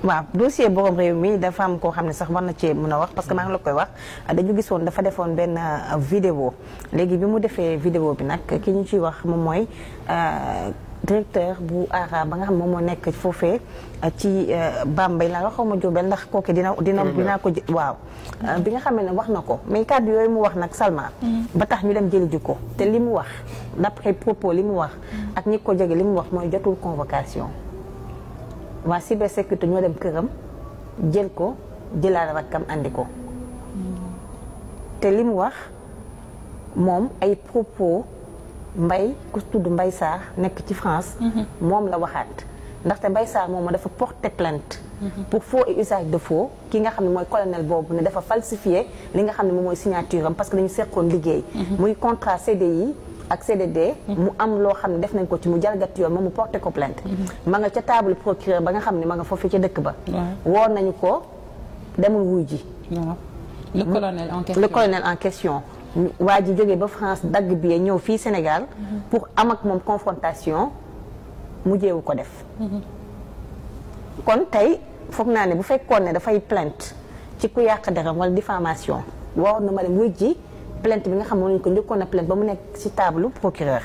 waaw dossier borom réew mi dafa am koo xam ne sax war na cee mën a wax parce que maa ngi la koy wax dañu gisoon dafa defoon benn vidéo léegi bi mu defee vidéo bi nag ki ñu ciy wax moom mooy directeur bu ARA ba nga xam moom moo nekk foofee ci Bambey la xaw ma Diourbel ndax kooku dinaa ko waaw bi nga xam ne wax na ko mais kàddu yooyu mu wax nag Salma ba tax ñu dem jëli ji ko te li mu wax d'après propos li mu wax ak ñi ko jege li mu wax mooy jotul convocation waa cybersécurité ñoo dem këram jël ko jëlaat rakkam andi ko te li mu wax moom ay propos Mbaye ku tudd Mbaye Sarr nekk ci France moom la waxaat ndaxte Mbaye Sarr moom dafa porter plainte pour faux et usage de faux ki nga xam ne mooy colonel boobu ne dafa falsifié li nga xam ne moom mooy signature am parce que dañu seqoon liggéey muy contrat CDI ak CDD mu am loo xam ne def nañ ko ci mu jalgati yoon moom mu porté ko plainte ma nga ca table procureur ba nga xam ne ma nga foofu ca dëkk ba woo nañu ko demul wuy ji le colonel en question waa ji jógee ba France dagg bi ñëw fii Sénégal pour am ak moom confrontation mujjeewu ko def kon tey foog naa ne bu fekkoon ne dafay plainte ci ku yàq deram wala diffamation waroon na ma dem wuy ji plainte bi nga xam ne ko njëkkoon a plainte ba mu nekk ci table procureur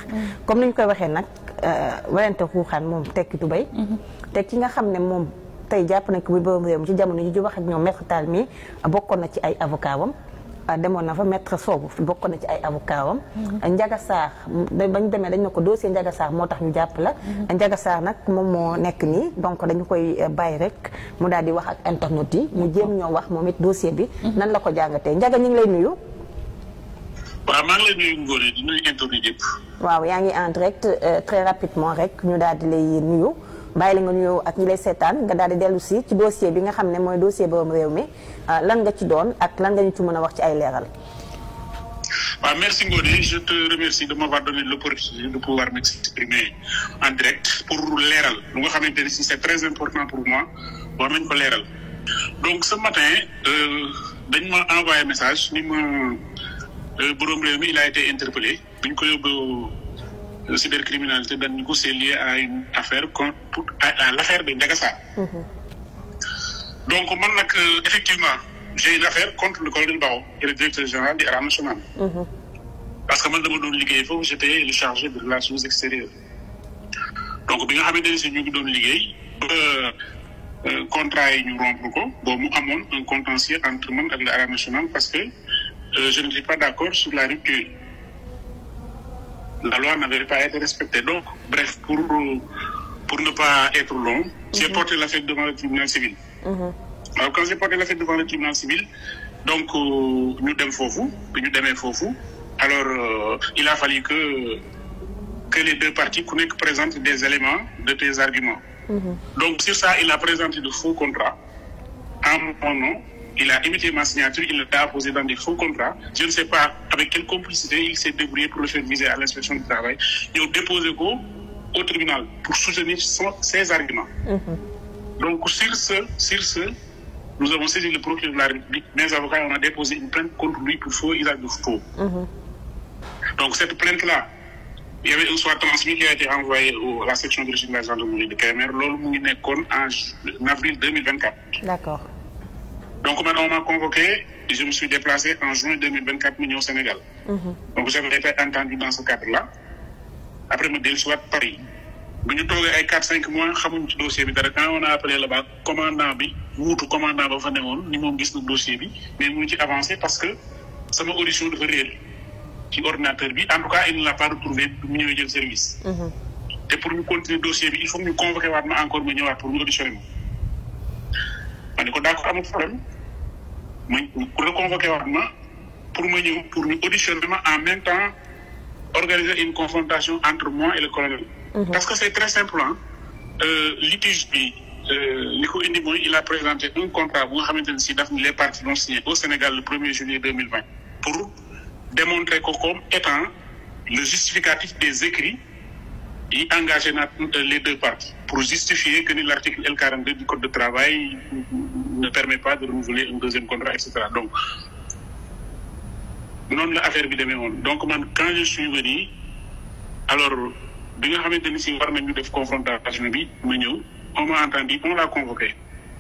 comme ni ñu koy waxee nag werante xuuxaan moom tekki tubéy te ki nga xam ne moom tey jàpp nañ ko bu borom réew mi ci jamono ji wax ak ñoom maître Tall mi bokkoon na ci ay avocat wam demoon na fa maître Sow bokkoon na ci ay avocat wam Ndiaga Sarr bañ demee dañ ne ko dossier Ndiaga Sarr moo tax ñu jàpp la Ndiaga Sarr nag moom moo nekk nii donc dañu koy bàyyi rek mu daal di wax ak internautes yi mu jéem ñoo wax moom it dossier bi nan la ko jàngatee Ndiaga ñu ngi lay nuyu waaw maa ngi lay nuyu Ngoné di nuyu internautes yëpp waaw yaa ngi en direct très rapidement rek ñu daal di lay nuyu bàyyi la nga nuyoo ak ñi lay seetaan nga daal di dellu si ci dossier bi nga xam ne mooy dossier borom réew mi lan nga ci doon ak lan nga ñu ci mën a wax ci ay leeral. waaw merci Ngoné je te remercie de m'avoir donné l'opportunité de pouvoir m'exprimer en direct pour leeral lu nga xamante ne si c'est très important pour moi war nañ ko leeral donc ce matin dañ ma envoyé message ni ma borom réew mi il a été interpellé bi ñu ko yóbbu cybercriminalité dañ ko c'est lié à une affaire à l'affaire de Ndiaga Sarr donc man nag effectivement j'ai une affaire contre le colonel Barro et le directeur général du ARA national parce que man dama doon liggéey foofu j'étais le chargé de relations extérieures donc bi nga xamante ne si ñu ngi doon liggéey ba contrat yi ñu rompre ko boobu mu amoon un contentieux entre man ak le ARA national parce que je ne suis pas d'accord sur la rupture. La loi n'avait pas été respectée. Donc, bref, pour ne pas être long, j'ai porté l'affaire devant le tribunal civil. Alors, quand j'ai porté l'affaire devant le tribunal civil, donc, nous sommes faux, puis nous sommes faux. Alors, il a fallu que les deux parties présentent des éléments de tes arguments. Donc, sur ça, il a présenté de faux contrats en mon nom. Il a imité ma signature, il l'a apposé dans des faux contrats. Je ne sais pas avec quelle complicité il s'est débrouillé pour le faire viser à l'inspection du travail. Il a déposé au tribunal pour soutenir ses arguments. Donc sur ce, nous avons saisi le procureur de la République. Mes avocats ont déposé une plainte contre lui pour faux usage de faux. Donc cette plainte-là, il y avait un soir transmis qui a été envoyé à la section de recherche de la gendarmerie de Kébémer. En avril 2024. D'accord. Donc maintenant on m'a convoqué et je me suis déplacé en juin 2024 au Sénégal. Donc j'avais été entendu dans ce cadre-là. Après me dellusiwaat Paris. Bu ñu toogee ay 4-5 mois xamuñ ci dossier bi dara quand on a appelé là-bas commandant bi wuutu commandant ba fa newoon ni moom gis na dossier bi mais mënu ci avancer parce que sama audition dafa réer ci ordinateur bi en tout cas il ne l'a pas retrouvé bu mu ñëwee jël service. te pour ñu continuer dossier bi il faut que ñu convoqué waat ma encore ma ñëwaat pour ñu auditionner ma. ma ne ko d'accord amul problème ma reconvoqué waat ma pour ma ñëw pour ñu auditionner ma en même temps organiser une confrontation entre moi et le colonel. Parce que c'est très simple litige bi li ko indi mooy il a présenté un contrat bu nga xamante ne si daf ni les parties l'ont signé au Sénégal le 1er juillet 2020 pour démontrer ko comme étant le justificatif des écrits yi engagé na les deux parties pour justifier que ni l'article L42 du code de travail ne permet pas de renouveler un deuxième contrat etc. Donc noonu la affaire bi demee woon donc man quand je suis venu alors bi nga xamante ni si war nañu def confrontation bi ma ñëw on m'a entendu on l'a convoqué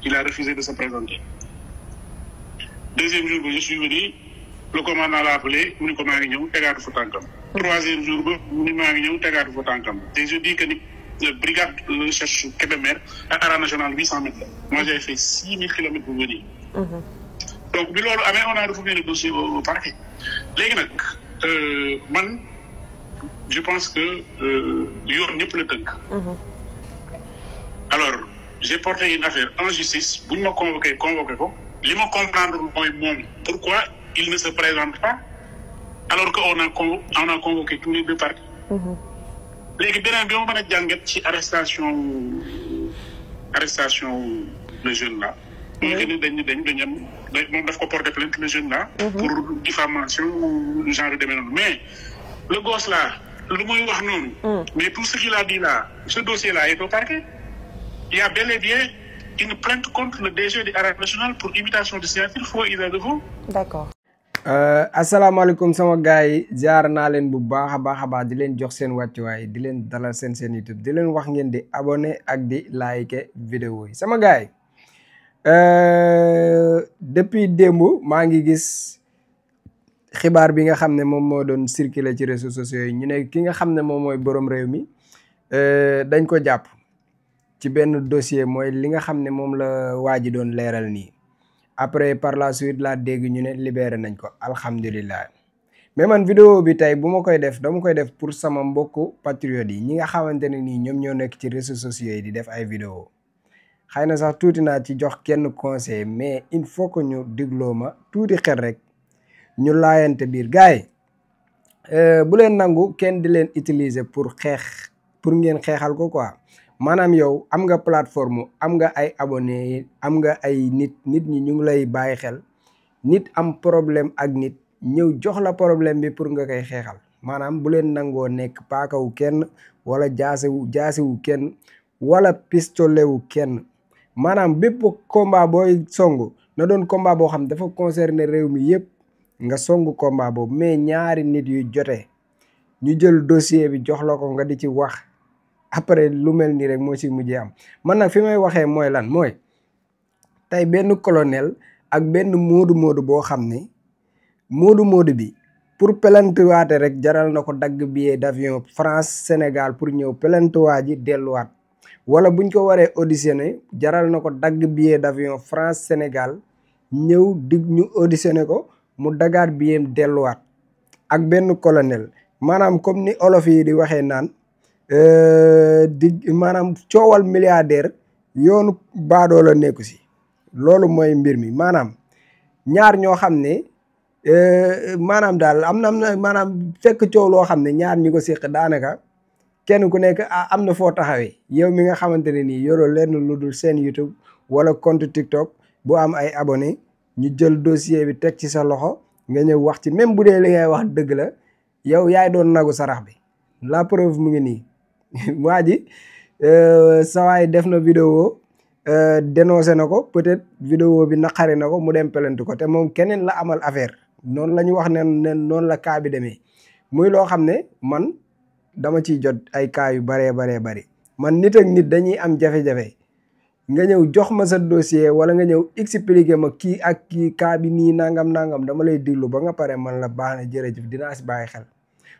il a refusé de se présenter. Deuxième jour je suis venu, le commandant l'a appelé mu ni ko maa ngi ñëw tegaatu fa tànkam. Troisième jour ba mu ni maa ngi ñëw tegaatu fa tànkam. Et je dis que ni brigade recherche Kébémer ak Arène nationale 800 mètres la. Moi j'ai fait 6000 kilomètres pour venir. Donc bi loolu amee on a refouillé le dossier au parquet. Léegi nag man je pense que yoon ñëpp la tënk. Alors j'ai porté une affaire en justice bu ñu ma convoqué ko li ma comprendre mooy moom pourquoi il ne se présente pas alors que on a convoqué tous les deux parties. Léegi beneen bi ma mën a jàngat ci arrestation le jeune là. mooy que ni dañ am moom daf ko porter plainte le jeune là. pour diffamation ou genre de demee noonu mais le gosse là lu muy wax noonu. mais tout ce qu'il a dit là ce dossier là est au parquet. Il y a bel et bien une plainte contre le DG de Arène nationale pour imitation de signature faux et usage de faux. D'accord. asalaamaaleykum sama gars yi jaar naa leen bu baax a baax di leen jox seen wàccuwaay di leen dalal seen YouTube di leen wax ngeen di abonné ak di liker vidéo yi sama gars yi depuis démb maa ngi gis xibaar bi nga xam ne moom moo doon circuler ci réseaux sociaux yi ñu ne ki nga xam ne moom mooy borom réew mi dañ ko jàpp ci benn dossier mooy li nga xam ne moom la waa ji doon leeral nii. Après par la suite laa dégg ñu ne libéré nañ ko alhamdulilah mais man vidéo bi tey bu ma koy def dama koy def pour sama mbokku patriotes yi ñi nga xamante ne nii ñoom ñoo nekk ci réseaux sociaux yi di def ay vidéo xëy na sax tuuti naa ci jox kenn conseil mais il faut que ñu digloo ma tuuti xel rek ñu laayante biir gars yi bu leen nangu kenn di leen utiliser pour ngeen xeexal ko quoi. maanaam yow am nga plateforme am nga ay abonnés am nga ay nit ñi ñu ngi lay bàyyi xel nit am problème ak nit ñëw jox la problème bi pour nga koy xeexal maanaam bu leen nangoo nekk paakawu kenn wala jaasiwu kenn wala pistolet wu kenn maanaam bépp combat booy song na doon combat boo xam dafa concerner réew mi yëpp nga song combat boobu mais ñaari nit yu jotee ñu jël dossier bi jox la ko nga di ci wax. Après lu mel nii rek moo ci mujjee am man nag fi may waxee mooy lan mooy tey benn colonel ak benn moodu boo xam ne moodu bi pour pelantuwaate rek jaral na ko dagg billet d'avion France Sénégal pour ñëw pelantuwaa ji delluwaat wala buñ ko waree auditionné jaral na ko dagg billet d'avion France Sénégal ñëw ñu auditionné ko mu dagaat billet delluwaat ak benn colonel maanaam comme ni olof yi di waxee naan maanaam coowal milliardaire yoonu baadoo la nekku si loolu mooy mbir mi maanaam ñaar ñoo xam ne maanaam daal am na maanaam fekk coow loo xam ne ñaar ñi ko séq daanaka kenn ku nekk am na foo taxawee yow mi nga xamante ne nii yoroo lenn lu dul seen YouTube wala compte TikTok bu am ay abonné ñu jël dossier bi teg ci sa loxo nga ñëw wax ci même bu dee li ngay wax dëgg la yow yaay doon nagu sarax bi la preuve mu ngi nii waa ji sawaay def na vidéo dénoncé na ko peut-être vidéo bi naqari na ko mu dem plainte ko te moom keneen la amal affaire noonu la ñu wax ne noonu la cas bi demee muy loo xam ne man dama ciy jot ay cas yu bari man nit ak nit dañuy am jafe-jafe nga ñëw jox ma sa dossier wala nga ñëw expliquer ma kii ak kii cas bi nii nangam dama lay diglu ba nga pare man la baax na jërëjëf dinaa si bàyyi xel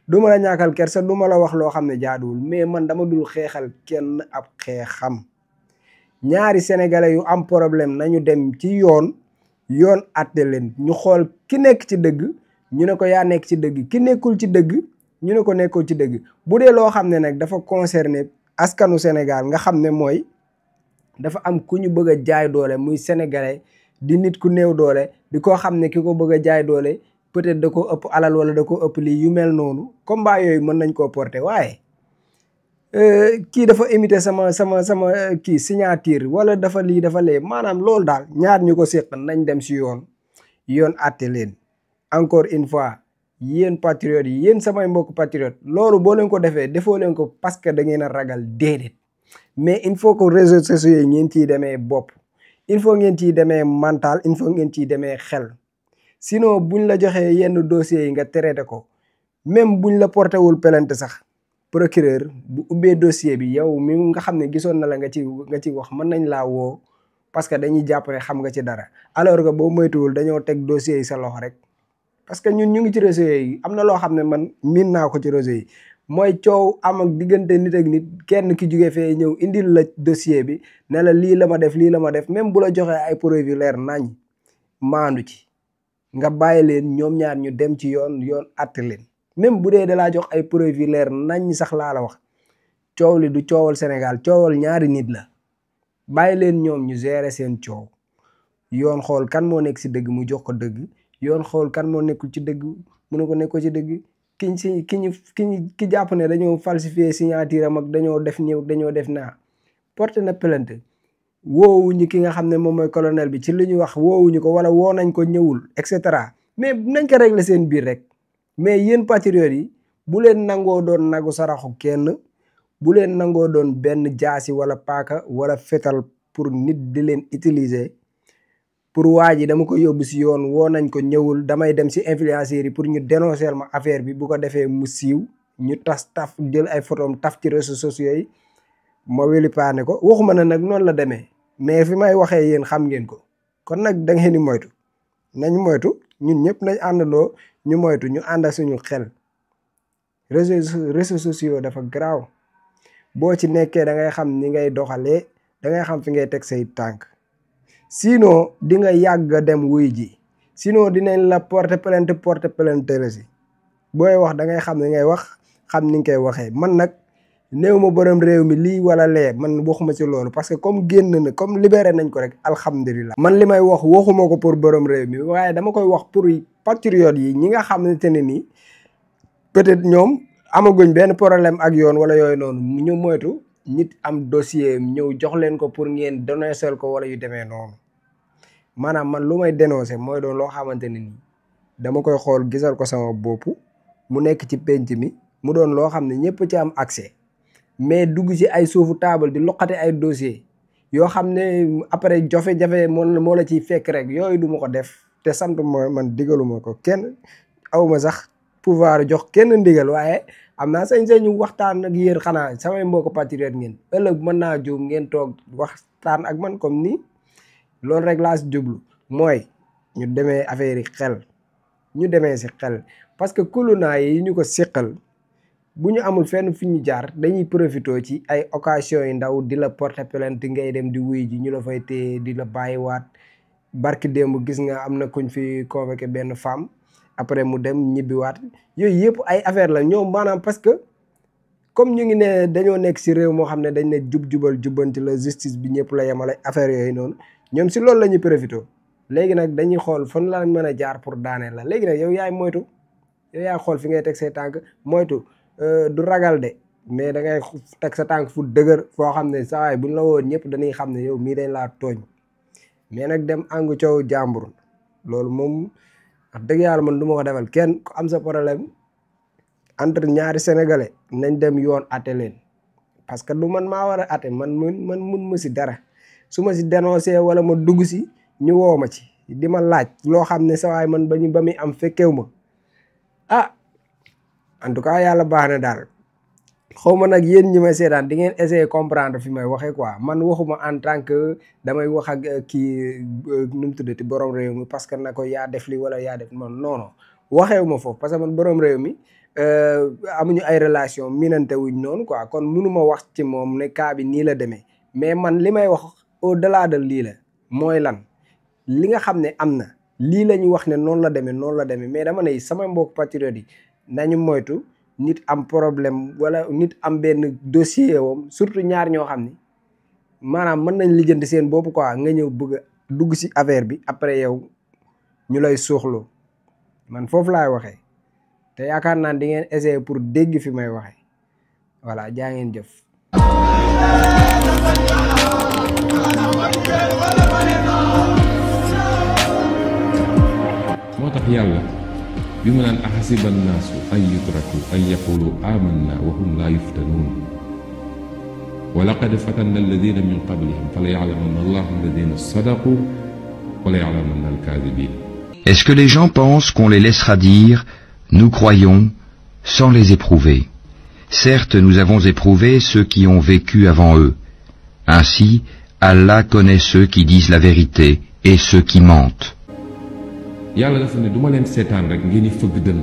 du ma la ñàkkal kersa du ma la wax loo xam ne jaaduwul mais man dama dul xeexal kenn ab xeexam ñaari sénégalais yu am problème nañu dem ci yoon atte leen ñu xool ki nekk ci dëgg ñu ne ko yaa nekk ci dëgg ki nekkul ci dëgg ñu ne ko nekkul ci dëgg bu dee loo xam ne nag dafa concerné askanu Sénégal nga xam ne mooy dafa am ku ñu bëgg a jaay doole muy sénégalais di nit ku néew doole di ko xam ne ki ko bëgg a jaay doole peut-être da ko ëpp alal wala da ko ëpp lii yu mel noonu combat yooyu mën nañ koo porter waaye kii dafa imiter sama kii signature wala dafa lii dafa lee maanaam loolu daal ñaar ñu ko séq nañ dem si yoon àtte leen encore une fois yéen patriotes yi yéen samay mbokk patriotes loolu boo leen ko defoo leen ko parce que da ngeen a ragal déedéet mais il faut que réseaux sociaux yi ngeen ciy demee bopp il faut ngeen ciy demee mental il faut ngeen ciy demee xel sinon buñ la joxee yenn dossiers yi nga traité ko même buñ la porté wul plainte sax procureur bu ubbee dossier bi yow mi nga xam ne gisoon na la nga ci wax mën nañ laa woo parce que dañuy jàpp ne xam nga ci dara alors que boo moytuwul dañoo teg dossier yi sa loxo rek parce que ñun ñu ngi ci réseau yi am na loo xam ne man miin naa ko ci réseau yi mooy coow am ak diggante nit ak nit kenn ki jóge fee ñëw indil la dossier bi ne la lii la ma def lii la ma def même bu la joxee ay preuve yu leer nañ maandu ci nga bàyyi leen ñoom ñaar ñu dem ci yoon àtte leen même bu dee da laa jox ay preuve yu leer nañ sax laa la wax coow li du coowal Sénégal coowal ñaari nit la bàyyi leen ñoom ñu gérer seen coow yoon xool kan moo nekk si dëgg mu jox ko dëgg yoon xool kan moo nekkul ci dëgg mu ne ko nekkoo ci dëgg ki jàpp ne dañoo falsifier signature am ak dañoo def nii dañoo def naa porté na plainte woowuñu ki nga xam ne moom mooy colonel bi ci li ñuy wax woowuñu ko wala woo nañ ko ñëwul et cetera mais nañ ko régler seen biir rek mais yéen patriotes yi bu leen nangoo doon nagu saraxu kenn bu leen nangoo doon benn jaasi wala paaka wala fetal pour nit di leen utiliser pour waa ji dama ko yóbbu si yoon woo nañ ko ñëwul damay dem si influenceurs yi pour ñu dénoncer ma affaire bi bu ko defee mu siiw ñu taf jël ay photos taf ci réseaux sociaux yi ma weli paane ko waxuma na nag noonu la demee mais fi may waxee yéen xam ngeen ko kon nag da ngeen di moytu nañ moytu ñun ñëpp nañ àndandoo ñu moytu ñu ànd suñu xel réseaux sociaux dafa garaaw boo ci nekkee da ngay xam ni ngay doxalee da ngay xam fi ngay teg say tànk sinon di nga yàgg dem wuy ji sinon dinañ la porter plainte la si booy wax da ngay xam ni ngay wax xam ni nga koy waxee man nag néew ma borom réew mi lii wala lee man waxuma ci loolu parce que comme génn na comme libéré nañ ko rek alhamdulilah. man li may wax waxuma ko pour borom réew mi waaye dama koy wax pour patriotes yi ñi nga xamante ne nii peut-être ñoom amaguñ benn problème ak yoon wala yooyu noonu ñu moytu nit am dossier ñëw jox leen ko pour ngeen dénoncer ko wala yu demee noonu maanaam man lu may dénoncer mooy doon loo xamante ne nii dama koy xool gisal ko sama bopp mu nekk ci penc mi mu doon loo xam ne ñëpp ci am accès. mais dugg ci ay suufu table di loqate ay dossier yoo xam ne après jafe-jafe moo la ciy fekk rek yooyu du ma ko def te sant ma man digaluma ko kenn awma sax pouvoir jox kenn ndigal waaye am naa sañ-sañu waxtaan ak yéen xanaa samay mbokk patriote ngeen ëllëg mën naa juum ngeen toog waxtaan ak man comme nii loolu rek laa si jublu mooy ñu demee affaire yi xel ñu demee si xel parce que kulunaa yi ñu ko siqal bu ñu amul fenn fi ñu jaar dañuy profité ci ay occasion yu ndaw di la porter plainte ngay dem di wuy ji ñu la fay téye di la bàyyiwaat barki démb gis nga am na kuñ fi convoqué benn femme après mu dem ñibbiwaat yooyu yëpp ay affaire la ñoom maanaam parce que comme ñu ngi ne dañoo nekk si réew moo xam ne dañ ne jubal jubbanti la justice bi ñëpp la yemale affaire yooyu noonu ñoom si loolu la ñuy profité léegi nag dañuy xool fan la mën a jaar pour daaneel la léegi nag yow yaay moytu yow yaay xool fi ngay teg say tànk moytu du ragal de mais da ngay teg sa tànk fu dëgër foo xam ne saa waay buñ la woon ñëpp dañuy xam ne yow mii dañ laa tooñ mais nag dem àngu coow jàmbur loolu moom wax dëgg yàlla man du ma ko defal kenn ku am sa problème entre ñaari sénégalais nañ dem yoon atte leen parce que du man maa war a atte man mun ma si dara su ma si dénoncé wala ma dugg si ñu woo ma ci di ma laaj loo xam ne saa waay man ba muy am fekkew ma ah en tout cas yàlla baax na daal xaw ma nag yéen ñi may seetaan di ngeen essayer comprendre fi may waxee quoi man waxuma en tant que damay wax ak kii nu mu tuddati borom réew mi parce que na ko yaa def li wala yaa def man non waxeewu ma foofu parce que man borom réew mi amuñu ay relation minante wuñ noonu quoi kon mënuma wax ci moom ne cas bi nii la demee mais man li may wax au delà de lii la mooy lan li nga xam ne am na lii la ñu wax ne noonu la demee mais dama ne sama mbokk patriote yi nañu moytu nit am problème wala nit am benn dossier wam surtout ñaar ñoo xam ni maanaam mën nañ lijjanti seen bopp quoi nga ñëw bëgg a dugg ci affaire bi après yow ñu lay suuxloo man foofu laay waxee te yaakaar naa di ngeen essayer pour dégg fi may waxee voilà jaa ngeen jëf. moo tax yàlla bi mu naan ahasiba annaasu an yutraku an yaqulu amanna wa hum laa yuftanuun wa laqad fatanna alladina min qablihim fala ya'lamanna allahu alladina sadaqu wa la ya'lamanna alkaadibin. Est-ce que les gens pensent qu'on les laissera dire « nous croyons » sans les éprouver? Certes, nous avons éprouvé ceux qui ont vécu avant eux. Ainsi, Allah connaît ceux qui disent la vérité et ceux qui mentent. yàlla dafa ne du ma leen seetaan rek ngeen di fëgg dënn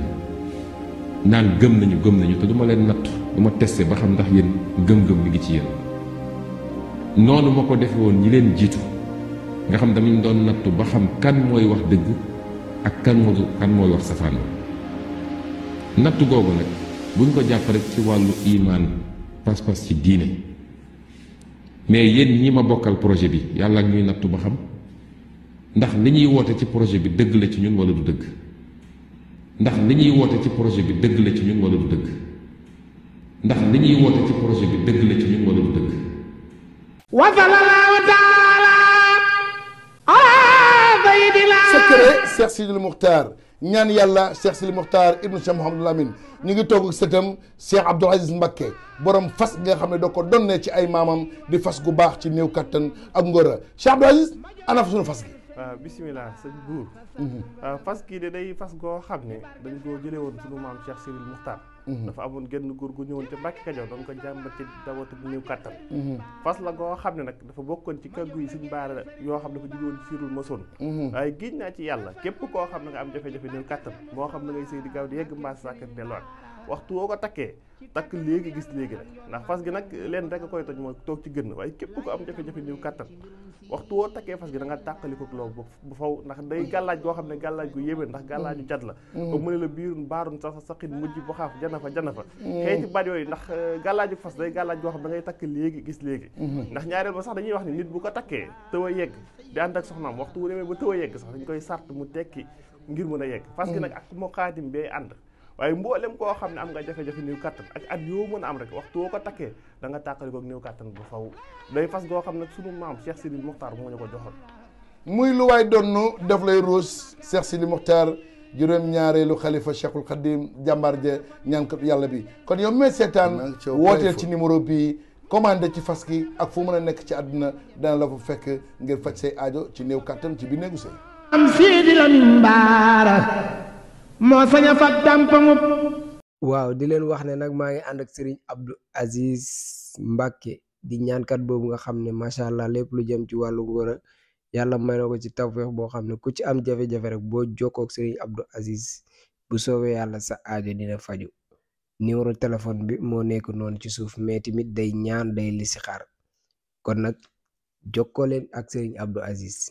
naan gëm nañu te du ma leen natt du ma testé ba xam ndax yéen gëm-gëm mi ngi ci yéen noonu ma ko defe woon ñi leen jiitu nga xam damañ doon nattu ba xam kan mooy wax dëgg ak kan mooy wax safaan nattu googu nag buñ ko jàpp rek ci wàllu imaan pas-pas ci diine mais yéen ñi ma bokkal projet bi yàlla ak ñuy nattu ba xam ndax li ñuy woote ci projet bi dëgg la ci ñun wala du dëgg ndax li ñuy woote ci projet bi dëgg la ci ñun wala du dëgg ndax li ñuy woote ci projet bi dëgg la ci ñun wala du dëgg wa sallallahu taala ala sayyidina secret Cheikh Sidil Muxtaar ñaan yàlla Cheikh Sidil Muxtaar ibnu Cheikh Mouhamadul Amin ñu ngi toog ak sëtam Cheikh Abdoul Aziz Mbacké borom fas nga xam ne da ko donnee ci ay maamam di fas gu baax ci néew kattan ak ngóora Cheikh Abdoul Aziz ana fa sunu fas gi. waaw bisimilah sëñ buur fas kii de day fas goo xam ne dañ koo jëlee woon sunu maam Cheikh Sidil Muxtaar dafa amoon genn góor gu ñëwoon ca Mbàkke Kajoor doon ko jàmbat ci dawatu bu néew kàttan fas la goo xam ne nag dafa bokkoon ci kàggu yi suñ baara yoo xam dafa jóge woon ci Sirul Masoon waaye giñ naa ci yàlla képp koo xam ne nga am jafe-jafe néew kàttan moo xam ne ngay sëy di gaaw di yegg mbaas sàkkat delluwaat waxtu woo ko takkee takk léegi gis léegi rek ndax fas gi nag leen rek a koy toj mooy toog ci gën waaye képp ko am jafe-jafe néew kàttan waxtu woo takkee fas gi da nga tàqali ko loolu bu faw ndax day gàllaaj goo xam ne gàllaaj gu yéeme ndax gàllaaju cat la ba mu ne la biirun baarun sa saqin mujj bu xaaf jana fa xëyti baat yooyu ndax gàllaaju fas day gàllaaj goo xam da ngay takk léegi gis léegi ndax ñaareel ba sax dañuy wax ni nit bu ko takkee tëw a yegg di ànd ak soxnaam waxtu wu demee ba tëw a yegg sax dañ koy sart mu tekki ngir mën a yegg fas gi nag ak moo xaatim bee ànd waaye mboolem koo xam ne am nga jafe-jafe néew kàttan ak at yoo mën a am rek waxtu woo ko takkee da nga tàqali ko néew kàttan bu faw day fas goo xam ne sunu maam Cheikh Sidil Muxtaar moo ñu ko joxoon muy lu waay donnu def lay ruus Cheikh Sidil Muxtaar juróom-ñaareelu xalifa Cheikhul Khadim jàmbaar ja ñaankat yàlla bi kon yow mee seetaan wooteel ci numéro bii commandé ci fas gi ak fu mën a nekk ci àdduna dana la fa fekk ngir faj say aajo ci néew kàttan ci biir néegu sëy am Sidi Lamin Baara moo sañ a fat dàmpaŋub waaw di leen wax ne nag maa ngi ànd ak Serigne Abdou Aziz Mbacké di ñaankat boobu nga xam ne macha allah lépp lu jëm ci wàllu ngóor yàlla may na ko ci tawfeex boo xam ne ku ci am jafe-jafe rek boo jokkoo ak Serigne Abdou Aziz bu soobee yàlla sa aajo dina faju numéro téléphone bi moo nekk noonu ci suuf mais tamit day ñaan day listixaar kon nag jokkoo leen ak Serigne Abdou Aziz